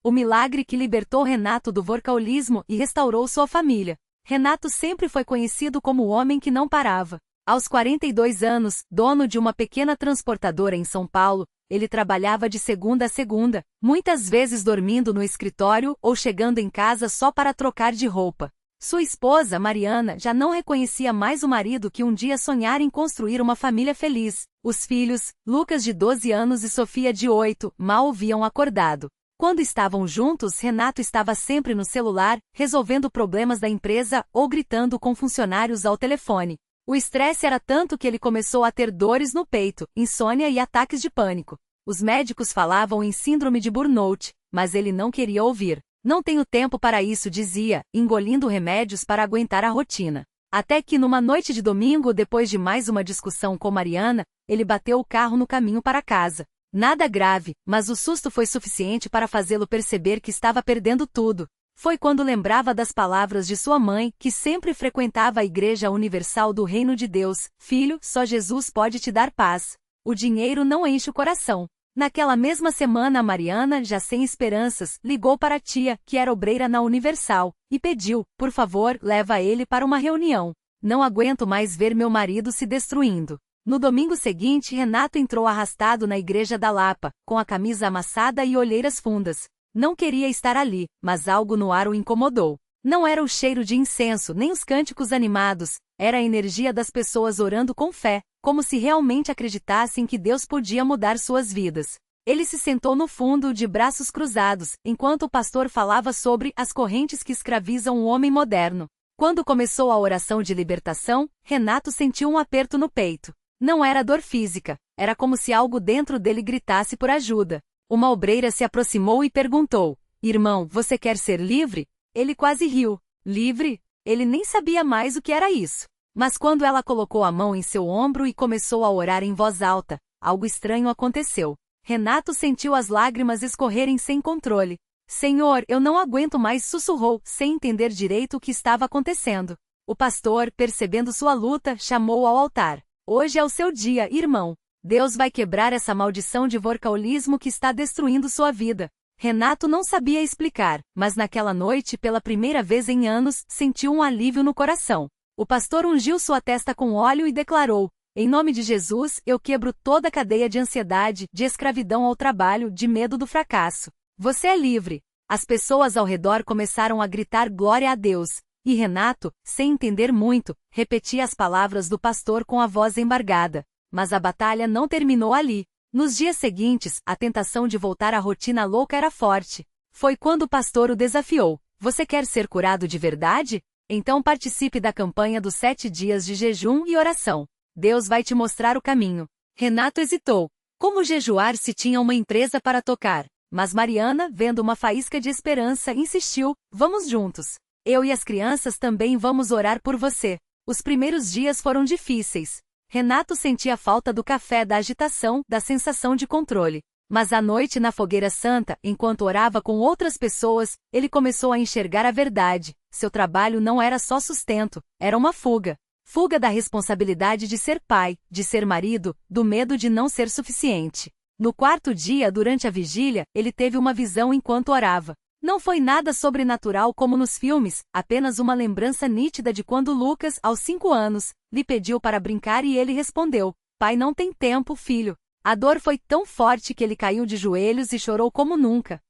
o milagre que libertou Renato do workaholismo e restaurou sua família. Renato sempre foi conhecido como o homem que não parava. Aos 42 anos, dono de uma pequena transportadora em São Paulo, ele trabalhava de segunda a segunda, muitas vezes dormindo no escritório ou chegando em casa só para trocar de roupa. Sua esposa, Mariana, já não reconhecia mais o marido que um dia sonhara em construir uma família feliz. Os filhos, Lucas de 12 anos e Sofia de 8, mal haviam acordado. Quando estavam juntos, Renato estava sempre no celular, resolvendo problemas da empresa ou gritando com funcionários ao telefone. O estresse era tanto que ele começou a ter dores no peito, insônia e ataques de pânico. Os médicos falavam em síndrome de burnout, mas ele não queria ouvir. Não tenho tempo para isso, dizia, engolindo remédios para aguentar a rotina. Até que numa noite de domingo, depois de mais uma discussão com Mariana, ele bateu o carro no caminho para casa. Nada grave, mas o susto foi suficiente para fazê-lo perceber que estava perdendo tudo. Foi quando lembrava das palavras de sua mãe, que sempre frequentava a Igreja Universal do Reino de Deus: "Filho, só Jesus pode te dar paz. O dinheiro não enche o coração." Naquela mesma semana, Mariana, já sem esperanças, ligou para a tia, que era obreira na Universal, e pediu: "Por favor, leva ele para uma reunião. Não aguento mais ver meu marido se destruindo." No domingo seguinte, Renato entrou arrastado na igreja da Lapa, com a camisa amassada e olheiras fundas. Não queria estar ali, mas algo no ar o incomodou. Não era o cheiro de incenso nem os cânticos animados, era a energia das pessoas orando com fé, como se realmente acreditassem que Deus podia mudar suas vidas. Ele se sentou no fundo, de braços cruzados, enquanto o pastor falava sobre as correntes que escravizam o homem moderno. Quando começou a oração de libertação, Renato sentiu um aperto no peito. Não era dor física, era como se algo dentro dele gritasse por ajuda. Uma obreira se aproximou e perguntou: "Irmão, você quer ser livre?" Ele quase riu. Livre? Ele nem sabia mais o que era isso. Mas quando ela colocou a mão em seu ombro e começou a orar em voz alta, algo estranho aconteceu. Renato sentiu as lágrimas escorrerem sem controle. "Senhor, eu não aguento mais", sussurrou, sem entender direito o que estava acontecendo. O pastor, percebendo sua luta, chamou-o ao altar. "Hoje é o seu dia, irmão. Deus vai quebrar essa maldição de workaholismo que está destruindo sua vida." Renato não sabia explicar, mas naquela noite, pela primeira vez em anos, sentiu um alívio no coração. O pastor ungiu sua testa com óleo e declarou: "Em nome de Jesus, eu quebro toda a cadeia de ansiedade, de escravidão ao trabalho, de medo do fracasso. Você é livre." As pessoas ao redor começaram a gritar glória a Deus, e Renato, sem entender muito, repetia as palavras do pastor com a voz embargada. Mas a batalha não terminou ali. Nos dias seguintes, a tentação de voltar à rotina louca era forte. Foi quando o pastor o desafiou: "Você quer ser curado de verdade? Então participe da campanha dos 7 dias de jejum e oração. Deus vai te mostrar o caminho." Renato hesitou. Como jejuar se tinha uma empresa para tocar? Mas Mariana, vendo uma faísca de esperança, insistiu: "Vamos juntos. Eu e as crianças também vamos orar por você." Os primeiros dias foram difíceis. Renato sentia falta do café, da agitação, da sensação de controle. Mas à noite na fogueira santa, enquanto orava com outras pessoas, ele começou a enxergar a verdade. Seu trabalho não era só sustento, era uma fuga. Fuga da responsabilidade de ser pai, de ser marido, do medo de não ser suficiente. No quarto dia, durante a vigília, ele teve uma visão enquanto orava. Não foi nada sobrenatural como nos filmes, apenas uma lembrança nítida de quando Lucas, aos 5 anos, lhe pediu para brincar e ele respondeu: "Pai, não tem tempo, filho." A dor foi tão forte que ele caiu de joelhos e chorou como nunca.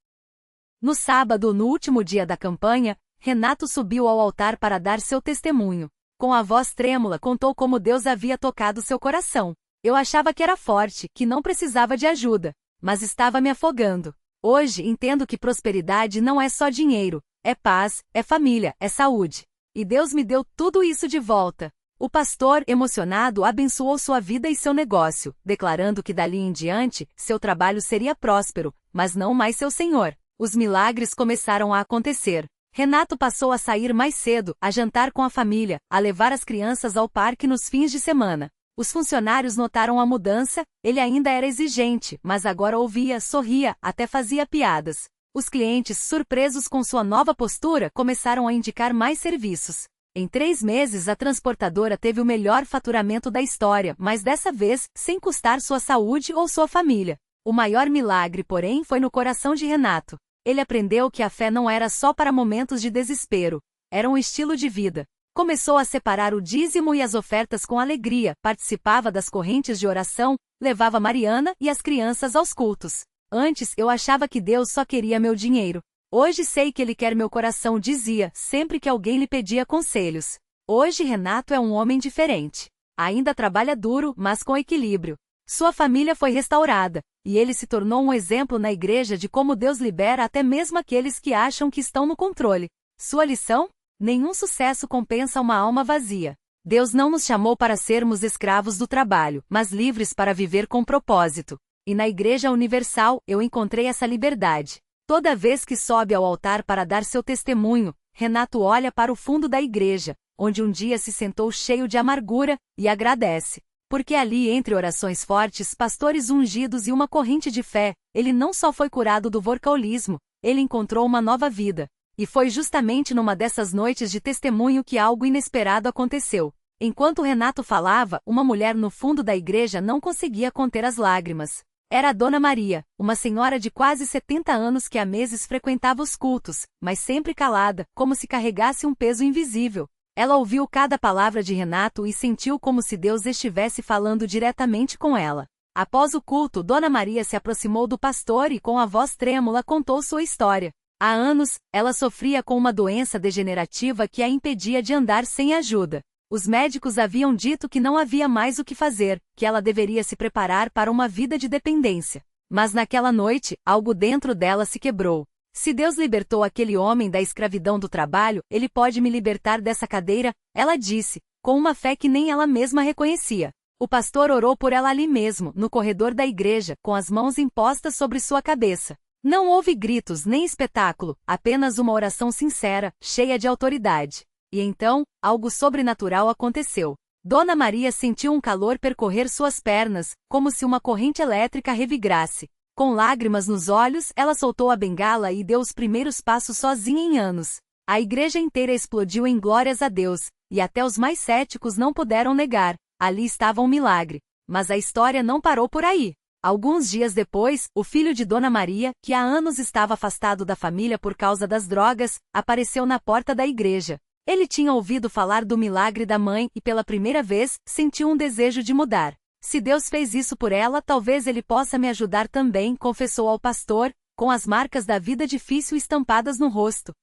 No sábado, no último dia da campanha, Renato subiu ao altar para dar seu testemunho. Com a voz trêmula, contou como Deus havia tocado seu coração. "Eu achava que era forte, que não precisava de ajuda, mas estava me afogando. Hoje entendo que prosperidade não é só dinheiro, é paz, é família, é saúde. E Deus me deu tudo isso de volta." O pastor, emocionado, abençoou sua vida e seu negócio, declarando que dali em diante, seu trabalho seria próspero, mas não mais seu senhor. Os milagres começaram a acontecer. Renato passou a sair mais cedo, a jantar com a família, a levar as crianças ao parque nos fins de semana. Os funcionários notaram a mudança, ele ainda era exigente, mas agora ouvia, sorria, até fazia piadas. Os clientes, surpresos com sua nova postura, começaram a indicar mais serviços. Em 3 meses, a transportadora teve o melhor faturamento da história, mas dessa vez, sem custar sua saúde ou sua família. O maior milagre, porém, foi no coração de Renato. Ele aprendeu que a fé não era só para momentos de desespero, era um estilo de vida. Começou a separar o dízimo e as ofertas com alegria, participava das correntes de oração, levava Mariana e as crianças aos cultos. Antes eu achava que Deus só queria meu dinheiro. Hoje sei que Ele quer meu coração, dizia, sempre que alguém lhe pedia conselhos. Hoje Renato é um homem diferente. Ainda trabalha duro, mas com equilíbrio. Sua família foi restaurada, e ele se tornou um exemplo na igreja de como Deus libera até mesmo aqueles que acham que estão no controle. Sua lição? Nenhum sucesso compensa uma alma vazia. Deus não nos chamou para sermos escravos do trabalho, mas livres para viver com propósito. E na Igreja Universal, eu encontrei essa liberdade. Toda vez que sobe ao altar para dar seu testemunho, Renato olha para o fundo da igreja, onde um dia se sentou cheio de amargura, e agradece. Porque ali, entre orações fortes, pastores ungidos e uma corrente de fé, ele não só foi curado do workaholismo, ele encontrou uma nova vida. E foi justamente numa dessas noites de testemunho que algo inesperado aconteceu. Enquanto Renato falava, uma mulher no fundo da igreja não conseguia conter as lágrimas. Era a Dona Maria, uma senhora de quase 70 anos que há meses frequentava os cultos, mas sempre calada, como se carregasse um peso invisível. Ela ouviu cada palavra de Renato e sentiu como se Deus estivesse falando diretamente com ela. Após o culto, Dona Maria se aproximou do pastor e com a voz trêmula contou sua história. Há anos, ela sofria com uma doença degenerativa que a impedia de andar sem ajuda. Os médicos haviam dito que não havia mais o que fazer, que ela deveria se preparar para uma vida de dependência. Mas naquela noite, algo dentro dela se quebrou. Se Deus libertou aquele homem da escravidão do trabalho, Ele pode me libertar dessa cadeira, ela disse, com uma fé que nem ela mesma reconhecia. O pastor orou por ela ali mesmo, no corredor da igreja, com as mãos impostas sobre sua cabeça. Não houve gritos nem espetáculo, apenas uma oração sincera, cheia de autoridade. E então, algo sobrenatural aconteceu. Dona Maria sentiu um calor percorrer suas pernas, como se uma corrente elétrica revigrasse. Com lágrimas nos olhos, ela soltou a bengala e deu os primeiros passos sozinha em anos. A igreja inteira explodiu em glórias a Deus, e até os mais céticos não puderam negar. Ali estava um milagre. Mas a história não parou por aí. Alguns dias depois, o filho de Dona Maria, que há anos estava afastado da família por causa das drogas, apareceu na porta da igreja. Ele tinha ouvido falar do milagre da mãe e pela primeira vez, sentiu um desejo de mudar. Se Deus fez isso por ela, talvez Ele possa me ajudar também, confessou ao pastor, com as marcas da vida difícil estampadas no rosto.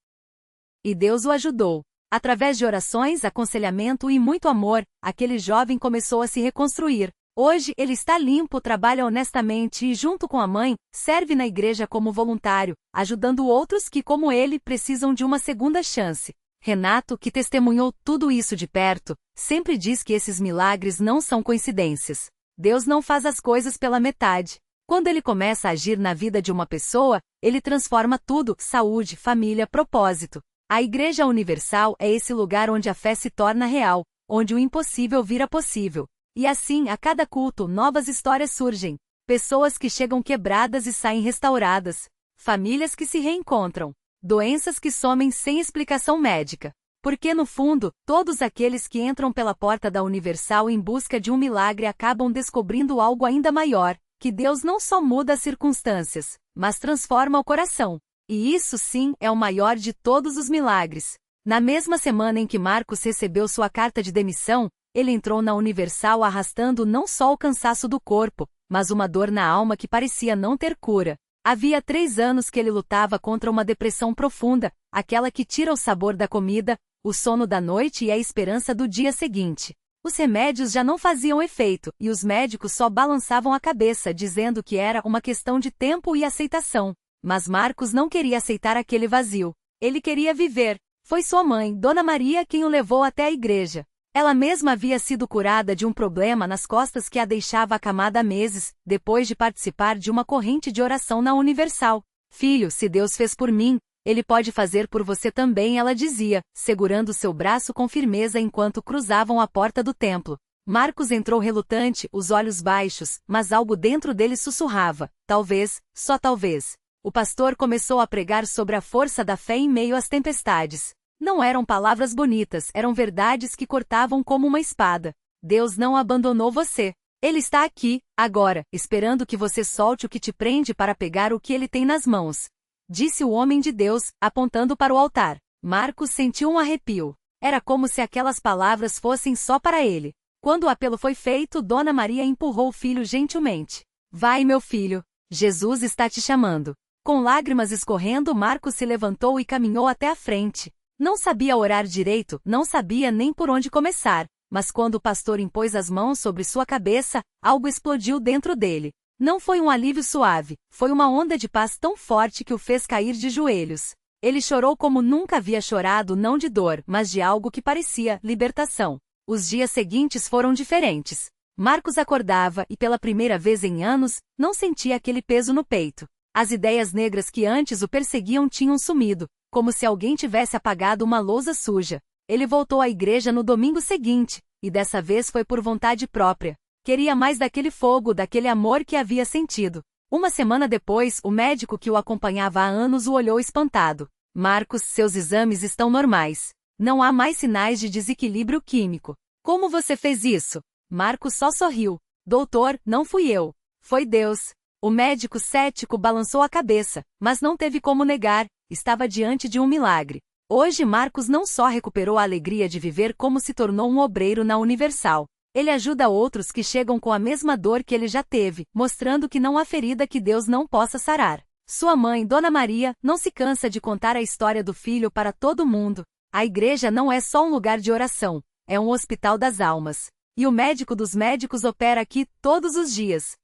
E Deus o ajudou. Através de orações, aconselhamento e muito amor, aquele jovem começou a se reconstruir. Hoje, ele está limpo, trabalha honestamente e, junto com a mãe, serve na igreja como voluntário, ajudando outros que, como ele, precisam de uma segunda chance. Renato, que testemunhou tudo isso de perto, sempre diz que esses milagres não são coincidências. Deus não faz as coisas pela metade. Quando Ele começa a agir na vida de uma pessoa, Ele transforma tudo: saúde, família, propósito. A Igreja Universal é esse lugar onde a fé se torna real, onde o impossível vira possível. E assim, a cada culto, novas histórias surgem. Pessoas que chegam quebradas e saem restauradas. Famílias que se reencontram. Doenças que somem sem explicação médica. Porque no fundo, todos aqueles que entram pela porta da Universal em busca de um milagre acabam descobrindo algo ainda maior, que Deus não só muda as circunstâncias, mas transforma o coração. E isso sim é o maior de todos os milagres. Na mesma semana em que Marcos recebeu sua carta de demissão, ele entrou na Universal arrastando não só o cansaço do corpo, mas uma dor na alma que parecia não ter cura. Havia 3 anos que ele lutava contra uma depressão profunda, aquela que tira o sabor da comida, o sono da noite e a esperança do dia seguinte. Os remédios já não faziam efeito, e os médicos só balançavam a cabeça dizendo que era uma questão de tempo e aceitação. Mas Marcos não queria aceitar aquele vazio. Ele queria viver. Foi sua mãe, Dona Maria, quem o levou até a igreja. Ela mesma havia sido curada de um problema nas costas que a deixava acamada há meses, depois de participar de uma corrente de oração na Universal. Filho, se Deus fez por mim, Ele pode fazer por você também, ela dizia, segurando seu braço com firmeza enquanto cruzavam a porta do templo. Marcos entrou relutante, os olhos baixos, mas algo dentro dele sussurrava, talvez, só talvez. O pastor começou a pregar sobre a força da fé em meio às tempestades. Não eram palavras bonitas, eram verdades que cortavam como uma espada. Deus não abandonou você. Ele está aqui, agora, esperando que você solte o que te prende para pegar o que Ele tem nas mãos. disse o homem de Deus, apontando para o altar. Marcos sentiu um arrepio. Era como se aquelas palavras fossem só para ele. Quando o apelo foi feito, Dona Maria empurrou o filho gentilmente. Vai, meu filho. Jesus está te chamando. Com lágrimas escorrendo, Marcos se levantou e caminhou até a frente. Não sabia orar direito, não sabia nem por onde começar, mas quando o pastor impôs as mãos sobre sua cabeça, algo explodiu dentro dele. Não foi um alívio suave, foi uma onda de paz tão forte que o fez cair de joelhos. Ele chorou como nunca havia chorado, não de dor, mas de algo que parecia libertação. Os dias seguintes foram diferentes. Marcos acordava e pela primeira vez em anos, não sentia aquele peso no peito. As ideias negras que antes o perseguiam tinham sumido, como se alguém tivesse apagado uma lousa suja. Ele voltou à igreja no domingo seguinte, e dessa vez foi por vontade própria. Queria mais daquele fogo, daquele amor que havia sentido. Uma semana depois, o médico que o acompanhava há anos o olhou espantado. Marcos, seus exames estão normais. Não há mais sinais de desequilíbrio químico. Como você fez isso? Marcos só sorriu. Doutor, não fui eu. Foi Deus. O médico cético balançou a cabeça, mas não teve como negar, estava diante de um milagre. Hoje Marcos não só recuperou a alegria de viver como se tornou um obreiro na Universal. Ele ajuda outros que chegam com a mesma dor que ele já teve, mostrando que não há ferida que Deus não possa sarar. Sua mãe, Dona Maria, não se cansa de contar a história do filho para todo mundo. A igreja não é só um lugar de oração, é um hospital das almas. E o médico dos médicos opera aqui todos os dias.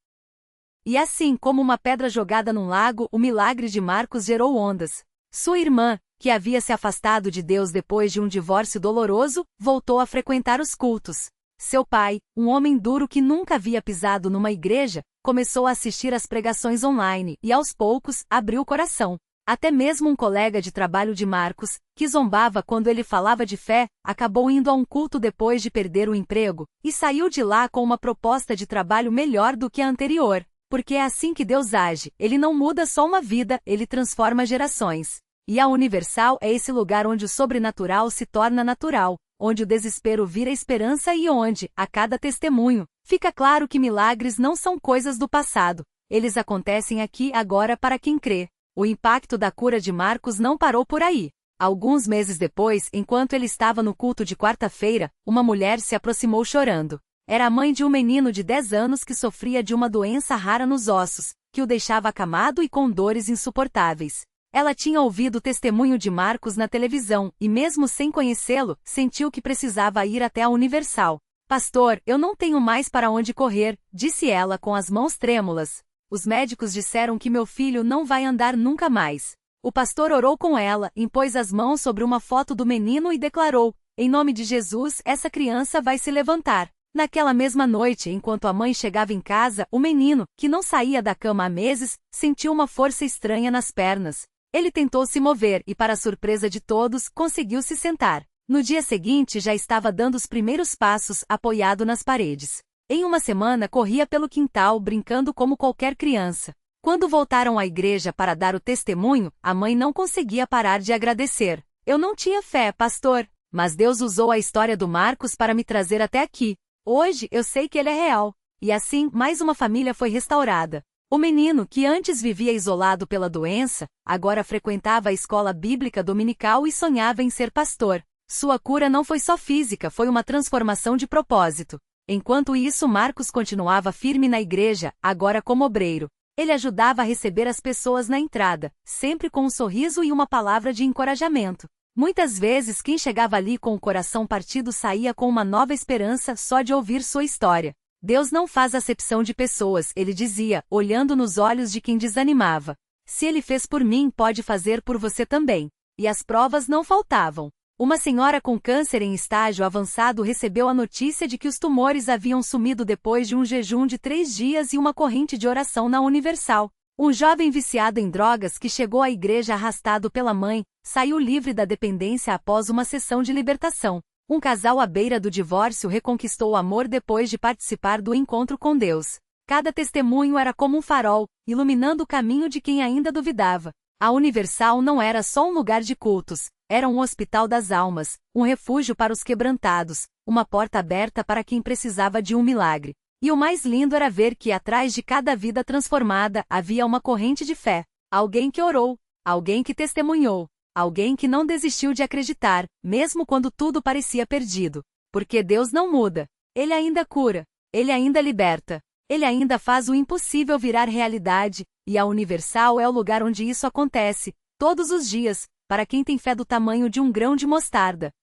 E assim como uma pedra jogada num lago, o milagre de Marcos gerou ondas. Sua irmã, que havia se afastado de Deus depois de um divórcio doloroso, voltou a frequentar os cultos. Seu pai, um homem duro que nunca havia pisado numa igreja, começou a assistir às pregações online e, aos poucos, abriu o coração. Até mesmo um colega de trabalho de Marcos, que zombava quando ele falava de fé, acabou indo a um culto depois de perder o emprego, e saiu de lá com uma proposta de trabalho melhor do que a anterior. Porque é assim que Deus age, ele não muda só uma vida, ele transforma gerações. E a Universal é esse lugar onde o sobrenatural se torna natural, onde o desespero vira esperança e onde, a cada testemunho, fica claro que milagres não são coisas do passado, eles acontecem aqui agora para quem crê. O impacto da cura de Marcos não parou por aí. Alguns meses depois, enquanto ele estava no culto de quarta-feira, uma mulher se aproximou chorando. Era a mãe de um menino de 10 anos que sofria de uma doença rara nos ossos, que o deixava acamado e com dores insuportáveis. Ela tinha ouvido o testemunho de Marcos na televisão, e mesmo sem conhecê-lo, sentiu que precisava ir até a Universal. Pastor, eu não tenho mais para onde correr, disse ela com as mãos trêmulas. Os médicos disseram que meu filho não vai andar nunca mais. O pastor orou com ela, impôs as mãos sobre uma foto do menino e declarou, em nome de Jesus, essa criança vai se levantar. Naquela mesma noite, enquanto a mãe chegava em casa, o menino, que não saía da cama há meses, sentiu uma força estranha nas pernas. Ele tentou se mover e, para a surpresa de todos, conseguiu se sentar. No dia seguinte já estava dando os primeiros passos, apoiado nas paredes. Em uma semana corria pelo quintal brincando como qualquer criança. Quando voltaram à igreja para dar o testemunho, a mãe não conseguia parar de agradecer. Eu não tinha fé, pastor, mas Deus usou a história do Marcos para me trazer até aqui. Hoje eu sei que ele é real. E assim, mais uma família foi restaurada. O menino, que antes vivia isolado pela doença, agora frequentava a escola bíblica dominical e sonhava em ser pastor. Sua cura não foi só física, foi uma transformação de propósito. Enquanto isso, Marcos continuava firme na igreja, agora como obreiro. Ele ajudava a receber as pessoas na entrada, sempre com um sorriso e uma palavra de encorajamento. Muitas vezes quem chegava ali com o coração partido saía com uma nova esperança só de ouvir sua história. Deus não faz acepção de pessoas, ele dizia, olhando nos olhos de quem desanimava. Se ele fez por mim, pode fazer por você também. E as provas não faltavam. Uma senhora com câncer em estágio avançado recebeu a notícia de que os tumores haviam sumido depois de um jejum de 3 dias e uma corrente de oração na Universal. Um jovem viciado em drogas que chegou à igreja arrastado pela mãe, saiu livre da dependência após uma sessão de libertação. Um casal à beira do divórcio reconquistou o amor depois de participar do encontro com Deus. Cada testemunho era como um farol, iluminando o caminho de quem ainda duvidava. A Universal não era só um lugar de cultos, era um hospital das almas, um refúgio para os quebrantados, uma porta aberta para quem precisava de um milagre. E o mais lindo era ver que atrás de cada vida transformada havia uma corrente de fé. Alguém que orou, alguém que testemunhou, alguém que não desistiu de acreditar, mesmo quando tudo parecia perdido. Porque Deus não muda. Ele ainda cura. Ele ainda liberta. Ele ainda faz o impossível virar realidade, e a Universal é o lugar onde isso acontece, todos os dias, para quem tem fé do tamanho de um grão de mostarda.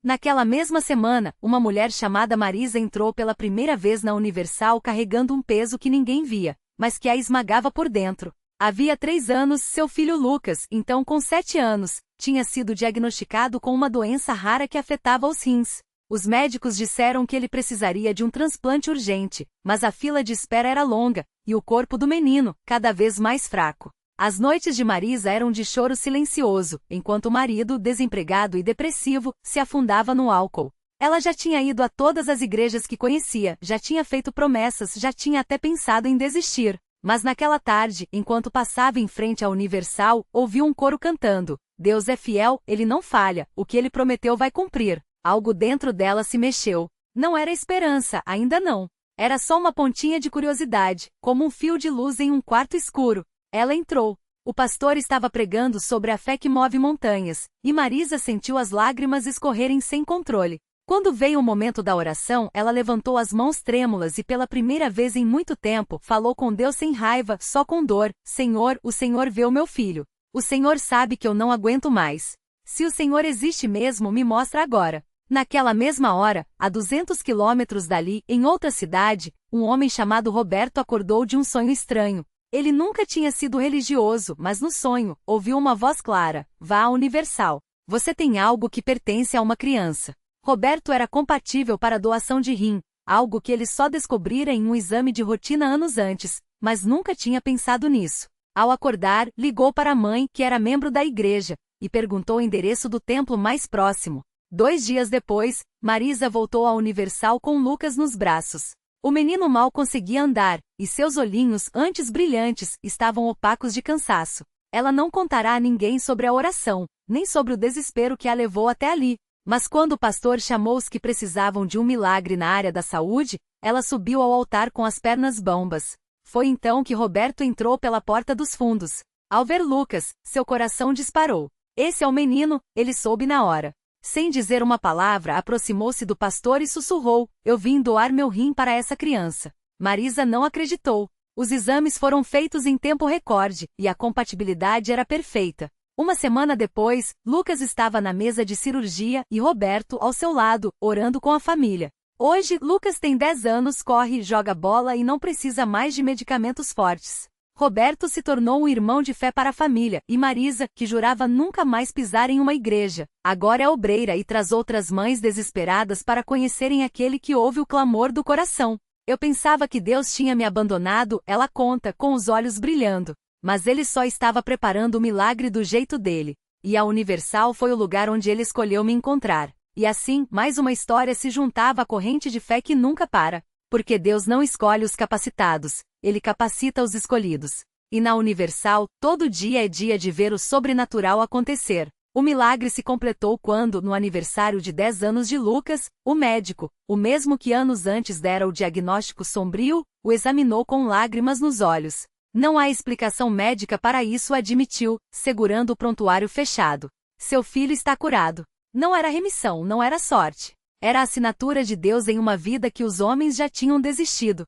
Naquela mesma semana, uma mulher chamada Marisa entrou pela primeira vez na Universal carregando um peso que ninguém via, mas que a esmagava por dentro. Havia 3 anos, seu filho Lucas, então com 7 anos, tinha sido diagnosticado com uma doença rara que afetava os rins. Os médicos disseram que ele precisaria de um transplante urgente, mas a fila de espera era longa, e o corpo do menino, cada vez mais fraco. As noites de Marisa eram de choro silencioso, enquanto o marido, desempregado e depressivo, se afundava no álcool. Ela já tinha ido a todas as igrejas que conhecia, já tinha feito promessas, já tinha até pensado em desistir. Mas naquela tarde, enquanto passava em frente à Universal, ouviu um coro cantando: Deus é fiel, Ele não falha, o que Ele prometeu vai cumprir. Algo dentro dela se mexeu. Não era esperança, ainda não. Era só uma pontinha de curiosidade, como um fio de luz em um quarto escuro. Ela entrou. O pastor estava pregando sobre a fé que move montanhas, e Marisa sentiu as lágrimas escorrerem sem controle. Quando veio o momento da oração, ela levantou as mãos trêmulas e pela primeira vez em muito tempo, falou com Deus sem raiva, só com dor: Senhor, o Senhor vê o meu filho. O Senhor sabe que eu não aguento mais. Se o Senhor existe mesmo, me mostra agora. Naquela mesma hora, a 200 quilômetros dali, em outra cidade, um homem chamado Roberto acordou de um sonho estranho. Ele nunca tinha sido religioso, mas no sonho, ouviu uma voz clara: vá à Universal. Você tem algo que pertence a uma criança. Roberto era compatível para a doação de rim, algo que ele só descobrira em um exame de rotina anos antes, mas nunca tinha pensado nisso. Ao acordar, ligou para a mãe, que era membro da igreja, e perguntou o endereço do templo mais próximo. 2 dias depois, Marisa voltou à Universal com Lucas nos braços. O menino mal conseguia andar, e seus olhinhos, antes brilhantes, estavam opacos de cansaço. Ela não contará a ninguém sobre a oração, nem sobre o desespero que a levou até ali. Mas quando o pastor chamou os que precisavam de um milagre na área da saúde, ela subiu ao altar com as pernas bambas. Foi então que Roberto entrou pela porta dos fundos. Ao ver Lucas, seu coração disparou. Esse é o menino, ele soube na hora. Sem dizer uma palavra, aproximou-se do pastor e sussurrou: eu vim doar meu rim para essa criança. Marisa não acreditou. Os exames foram feitos em tempo recorde, e a compatibilidade era perfeita. Uma semana depois, Lucas estava na mesa de cirurgia e Roberto ao seu lado, orando com a família. Hoje, Lucas tem 10 anos, corre, joga bola e não precisa mais de medicamentos fortes. Roberto se tornou um irmão de fé para a família, e Marisa, que jurava nunca mais pisar em uma igreja, agora é obreira e traz outras mães desesperadas para conhecerem aquele que ouve o clamor do coração. Eu pensava que Deus tinha me abandonado, ela conta, com os olhos brilhando. Mas ele só estava preparando o milagre do jeito dele. E a Universal foi o lugar onde ele escolheu me encontrar. E assim, mais uma história se juntava à corrente de fé que nunca para. Porque Deus não escolhe os capacitados, Ele capacita os escolhidos. E na Universal, todo dia é dia de ver o sobrenatural acontecer. O milagre se completou quando, no aniversário de 10 anos de Lucas, o médico, o mesmo que anos antes dera o diagnóstico sombrio, o examinou com lágrimas nos olhos. Não há explicação médica para isso, admitiu, segurando o prontuário fechado. Seu filho está curado. Não era remissão, não era sorte. Era a assinatura de Deus em uma vida que os homens já tinham desistido.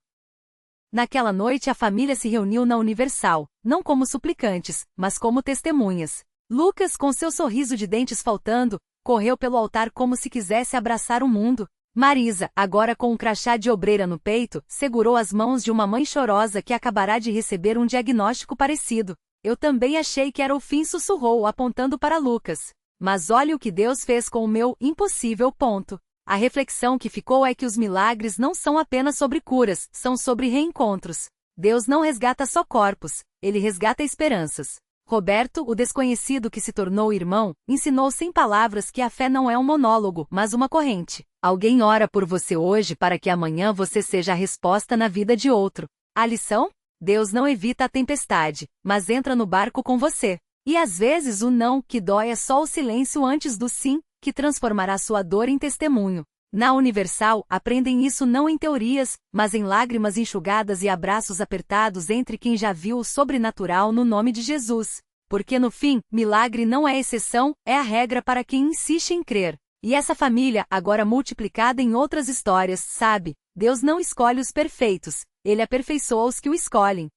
Naquela noite a família se reuniu na Universal, não como suplicantes, mas como testemunhas. Lucas, com seu sorriso de dentes faltando, correu pelo altar como se quisesse abraçar o mundo. Marisa, agora com um crachá de obreira no peito, segurou as mãos de uma mãe chorosa que acabará de receber um diagnóstico parecido. Eu também achei que era o fim, sussurrou, apontando para Lucas. Mas olha o que Deus fez com o meu impossível ponto. A reflexão que ficou é que os milagres não são apenas sobre curas, são sobre reencontros. Deus não resgata só corpos, Ele resgata esperanças. Roberto, o desconhecido que se tornou irmão, ensinou sem palavras que a fé não é um monólogo, mas uma corrente. Alguém ora por você hoje para que amanhã você seja a resposta na vida de outro. A lição? Deus não evita a tempestade, mas entra no barco com você. E às vezes o não que dói é só o silêncio antes do sim, que transformará sua dor em testemunho. Na Universal, aprendem isso não em teorias, mas em lágrimas enxugadas e abraços apertados entre quem já viu o sobrenatural no nome de Jesus. Porque no fim, milagre não é exceção, é a regra para quem insiste em crer. E essa família, agora multiplicada em outras histórias, sabe? Deus não escolhe os perfeitos, Ele aperfeiçoa os que o escolhem.